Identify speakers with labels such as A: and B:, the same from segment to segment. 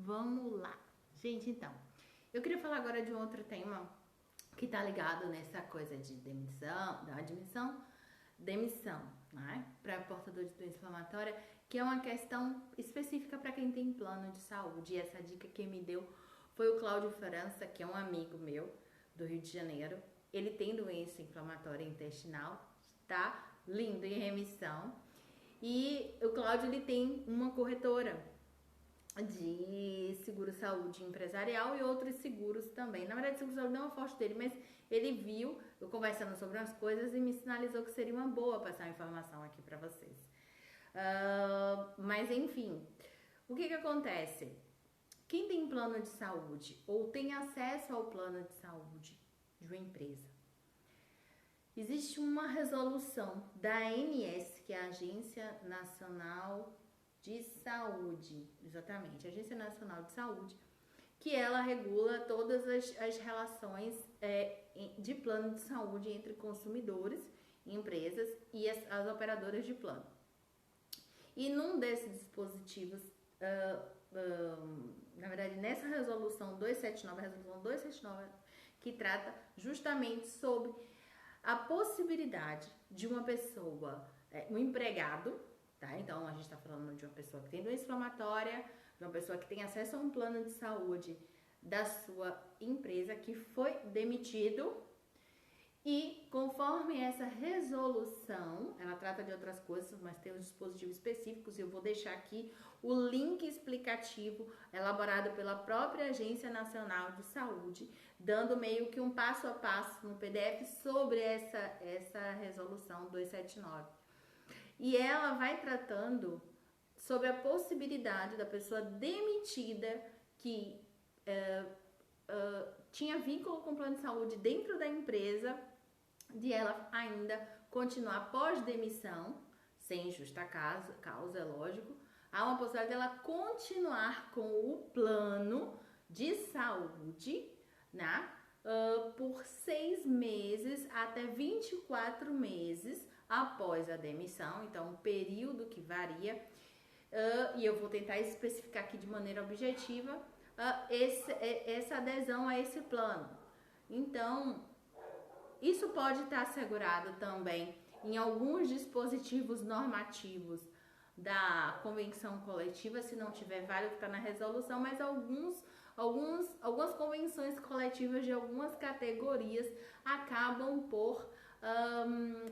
A: Vamos lá. Gente, então, eu queria falar agora de um outro tema que tá ligado nessa coisa de demissão, né? Para portador de doença inflamatória, que é uma questão específica para quem tem plano de saúde. E essa dica que me deu foi o Cláudio França, que é um amigo meu do Rio de Janeiro. Ele tem doença inflamatória intestinal, tá lindo, em remissão. E o Cláudio, ele tem uma corretora de seguro-saúde empresarial e outros seguros também. Na verdade, seguro-saúde não é uma forte dele, mas ele viu eu conversando sobre umas coisas e me sinalizou que seria uma boa passar a informação aqui para vocês. Mas enfim, o que acontece? Quem tem plano de saúde ou tem acesso ao plano de saúde de uma empresa, existe uma resolução da ANS, que é a Agência Nacional de Saúde, exatamente, Agência Nacional de Saúde, que ela regula todas as relações de plano de saúde entre consumidores, empresas e as operadoras de plano. E num desses dispositivos, na verdade, nessa resolução 279, a resolução 279, que trata justamente sobre a possibilidade de uma pessoa, um empregado, tá? Então, a gente está falando de uma pessoa que tem doença inflamatória, de uma pessoa que tem acesso a um plano de saúde da sua empresa, que foi demitido. E conforme essa resolução, ela trata de outras coisas, mas tem os dispositivos específicos, e eu vou deixar aqui o link explicativo elaborado pela própria Agência Nacional de Saúde, dando meio que um passo a passo no PDF sobre essa resolução 279. E ela vai tratando sobre a possibilidade da pessoa demitida que tinha vínculo com o plano de saúde dentro da empresa, de ela ainda continuar pós-demissão, sem justa causa, é lógico, há uma possibilidade dela continuar com o plano de saúde, né, por 6 meses até 24 meses após a demissão, então um período que varia, e eu vou tentar especificar aqui de maneira objetiva essa adesão a esse plano. Então, isso pode estar assegurado também em alguns dispositivos normativos da convenção coletiva, se não tiver válido, está na resolução, mas algumas convenções coletivas de algumas categorias acabam por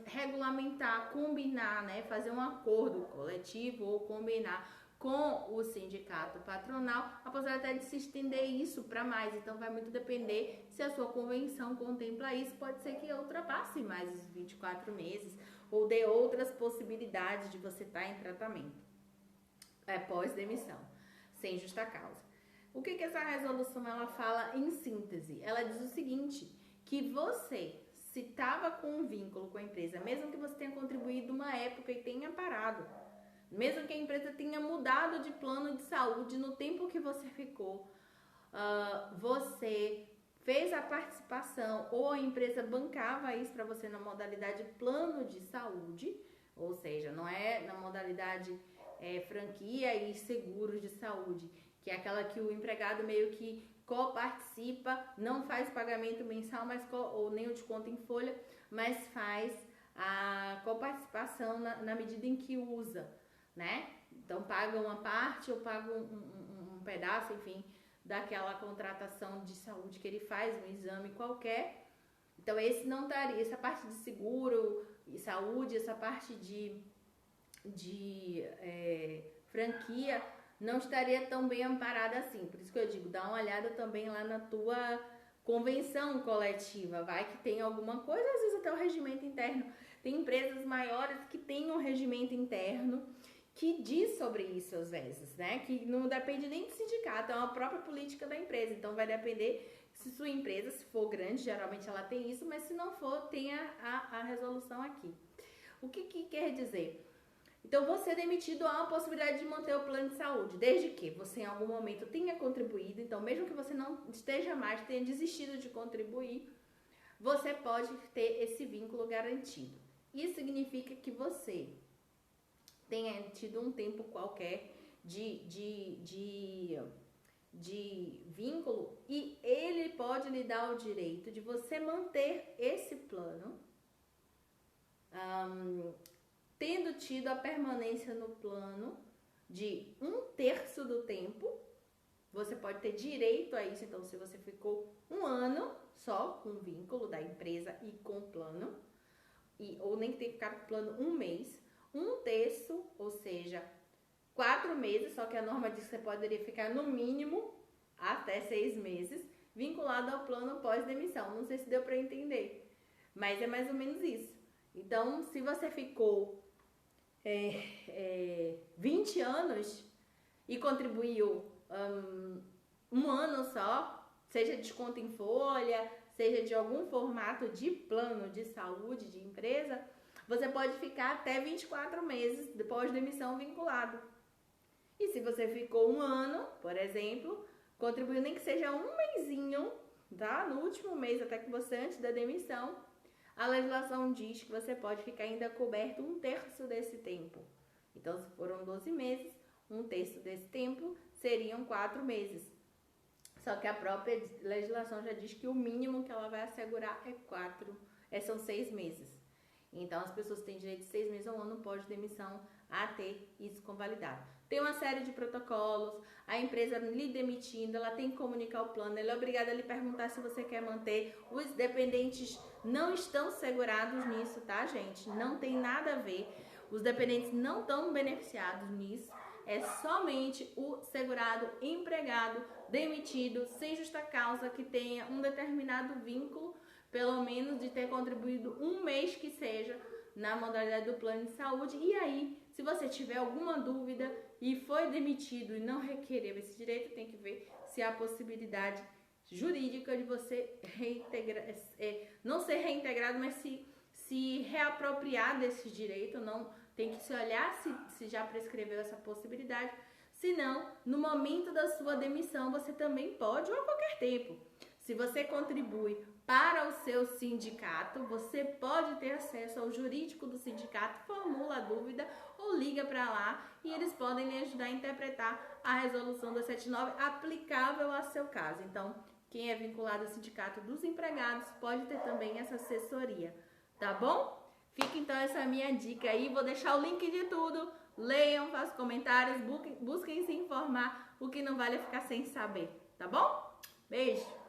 A: regulamentar, combinar, né, fazer um acordo coletivo ou combinar com o sindicato patronal, a possibilidade até de se estender isso para mais. Então vai muito depender se a sua convenção contempla isso, pode ser que ultrapasse mais os 24 meses ou dê outras possibilidades de você estar em tratamento pós-demissão, sem justa causa. O que essa resolução ela fala em síntese? Ela diz o seguinte, que você, se estava com um vínculo com a empresa, mesmo que você tenha contribuído uma época e tenha parado, mesmo que a empresa tenha mudado de plano de saúde no tempo que você ficou, você fez a participação ou a empresa bancava isso para você na modalidade plano de saúde, ou seja, não é na modalidade franquia e seguros de saúde, que é aquela que o empregado meio que coparticipa, não faz pagamento mensal, ou nem o desconto em folha, mas faz a coparticipação na medida em que usa, né? Então paga uma parte ou paga um pedaço, enfim, daquela contratação de saúde que ele faz, um exame qualquer. Então esse não estaria, essa parte de seguro e saúde, essa parte de franquia não estaria tão bem amparada assim. Por isso que eu digo, dá uma olhada também lá na tua convenção coletiva, vai que tem alguma coisa, às vezes até o regimento interno. Tem empresas maiores que têm um regimento interno que diz sobre isso às vezes, né? Que não depende nem do sindicato, é uma própria política da empresa. Então vai depender se sua empresa, se for grande, geralmente ela tem isso, mas se não for, tem a resolução aqui. O que quer dizer? Então, você demitido, há uma possibilidade de manter o plano de saúde, desde que você em algum momento tenha contribuído. Então, mesmo que você não esteja mais, tenha desistido de contribuir, você pode ter esse vínculo garantido. Isso significa que você tenha tido um tempo qualquer de de vínculo e ele pode lhe dar o direito de você manter esse plano, tendo tido a permanência no plano de 1/3 do tempo. Você pode ter direito a isso. Então, se você ficou 1 ano só com o vínculo da empresa e com o plano, ou nem ter ficado com o plano 1 mês, 1/3, ou seja, 4 meses, só que a norma diz que você poderia ficar no mínimo até 6 meses, vinculado ao plano pós-demissão. Não sei se deu para entender, mas é mais ou menos isso. Então, se você ficou 20 anos e contribuiu 1 ano só, seja desconto em folha, seja de algum formato de plano de saúde de empresa, você pode ficar até 24 meses depois da demissão vinculado. E se você ficou 1 ano, por exemplo, contribuiu nem que seja 1 mesinho, tá? No último mês, até que você antes da demissão, a legislação diz que você pode ficar ainda coberto 1/3 desse tempo. Então, se foram 12 meses, 1/3 desse tempo seriam 4 meses. Só que a própria legislação já diz que o mínimo que ela vai assegurar são 6 meses. Então, as pessoas têm direito de 6 meses a 1 ano pós-demissão a ter isso convalidado. Tem uma série de protocolos, a empresa lhe demitindo, ela tem que comunicar o plano, ela é obrigada a lhe perguntar se você quer manter. Os dependentes não estão segurados nisso, tá, gente? Não tem nada a ver. Os dependentes não estão beneficiados nisso. É somente o segurado empregado demitido sem justa causa que tenha um determinado vínculo, pelo menos de ter contribuído 1 mês que seja na modalidade do plano de saúde. E aí, se você tiver alguma dúvida e foi demitido e não requereu esse direito, tem que ver se há possibilidade jurídica de você não ser reintegrado, mas se reapropriar desse direito. Não tem que se olhar se já prescreveu essa possibilidade. Se não, no momento da sua demissão, você também pode, ou a qualquer tempo. Se você contribui para o seu sindicato, você pode ter acesso ao jurídico do sindicato, formula a dúvida ou liga para lá e eles podem lhe ajudar a interpretar a resolução 279 aplicável ao seu caso. Então, quem é vinculado ao sindicato dos empregados pode ter também essa assessoria, tá bom? Fica então essa minha dica aí, vou deixar o link de tudo, leiam, façam comentários, busquem se informar, o que não vale é ficar sem saber, tá bom? Beijo!